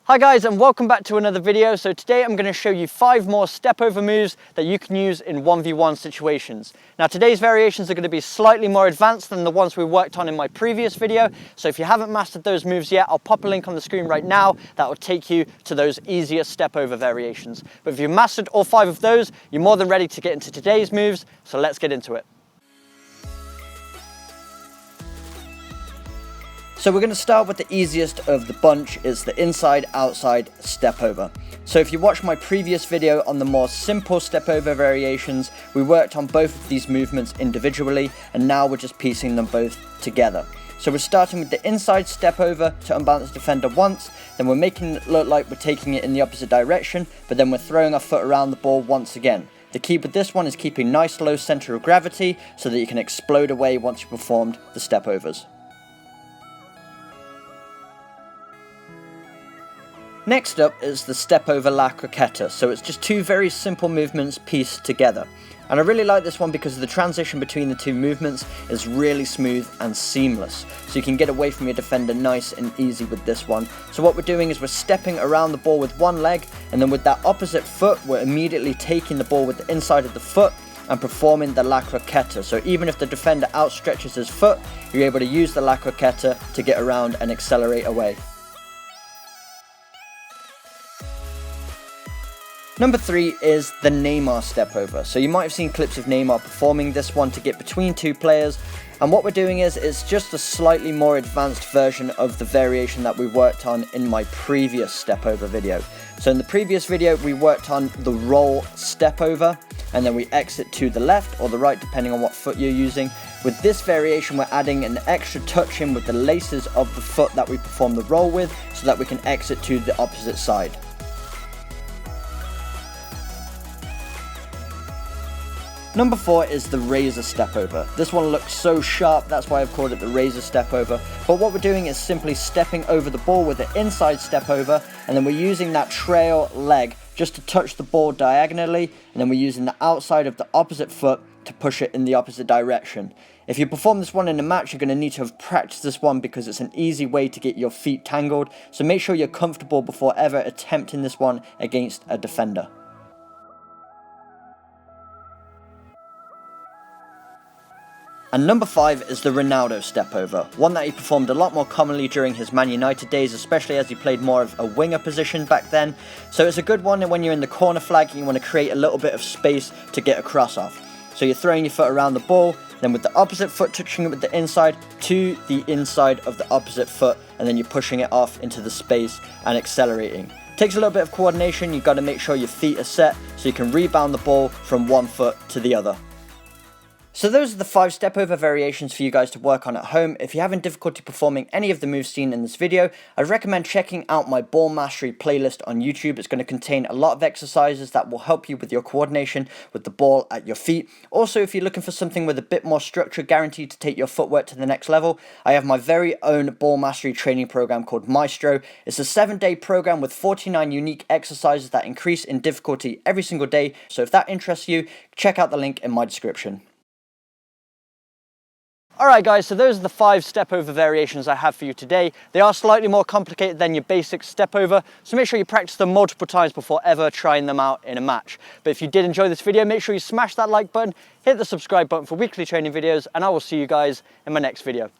Hi guys, and welcome back to another video. So today I'm going to show you 5 more step over moves that you can use in 1v1 situations. Now today's variations are going to be slightly more advanced than the ones we worked on in my previous video. So if you haven't mastered those moves yet, I'll pop a link on the screen right now that will take you to those easier step over variations. But if you've mastered all 5 of those, you're more than ready to get into today's moves. So let's get into it. So we're going to start with the easiest of the bunch. It's the inside-outside step over. So if you watched my previous video on the more simple step over variations, we worked on both of these movements individually, and now we're just piecing them both together. So we're starting with the inside step over to unbalance defender once, then we're making it look like we're taking it in the opposite direction, but then we're throwing our foot around the ball once again. The key with this one is keeping nice low center of gravity so that you can explode away once you've performed the step overs. Next up is the step over la Caqueta, so it's just 2 very simple movements pieced together. And I really like this one because the transition between the 2 movements is really smooth and seamless. So you can get away from your defender nice and easy with this one. So what we're doing is we're stepping around the ball with one leg, and then with that opposite foot, we're immediately taking the ball with the inside of the foot and performing the la Caqueta. So even if the defender outstretches his foot, you're able to use the la Caqueta to get around and accelerate away. Number 3 is the Neymar step over. So you might have seen clips of Neymar performing this one to get between 2 players. And what we're doing is, it's just a slightly more advanced version of the variation that we worked on in my previous step over video. So in the previous video, we worked on the roll step over, and then we exit to the left or the right, depending on what foot you're using. With this variation, we're adding an extra touch in with the laces of the foot that we perform the roll with, so that we can exit to the opposite side. Number 4 is the razor step over. This one looks so sharp, that's why I've called it the razor step over. But what we're doing is simply stepping over the ball with the inside step over, and then we're using that trail leg just to touch the ball diagonally, and then we're using the outside of the opposite foot to push it in the opposite direction. If you perform this one in a match, you're going to need to have practiced this one because it's an easy way to get your feet tangled. So make sure you're comfortable before ever attempting this one against a defender. And number 5 is the Ronaldo step over, one that he performed a lot more commonly during his Man United days, especially as he played more of a winger position back then. So it's a good one when you're in the corner flag and you want to create a little bit of space to get a cross off. So you're throwing your foot around the ball, then with the opposite foot touching it with the inside to the inside of the opposite foot, and then you're pushing it off into the space and accelerating. Takes a little bit of coordination. You've got to make sure your feet are set so you can rebound the ball from one foot to the other. So those are the 5 step over variations for you guys to work on at home. If you're having difficulty performing any of the moves seen in this video, I'd recommend checking out my ball mastery playlist on YouTube. It's going to contain a lot of exercises that will help you with your coordination with the ball at your feet. Also, if you're looking for something with a bit more structure guaranteed to take your footwork to the next level, I have my very own ball mastery training program called Maestro. It's a 7-day program with 49 unique exercises that increase in difficulty every single day. So if that interests you, check out the link in my description. Alright guys, so those are the 5 step over variations I have for you today. They are slightly more complicated than your basic step over, so make sure you practice them multiple times before ever trying them out in a match. But if you did enjoy this video, make sure you smash that like button, hit the subscribe button for weekly training videos, and I will see you guys in my next video.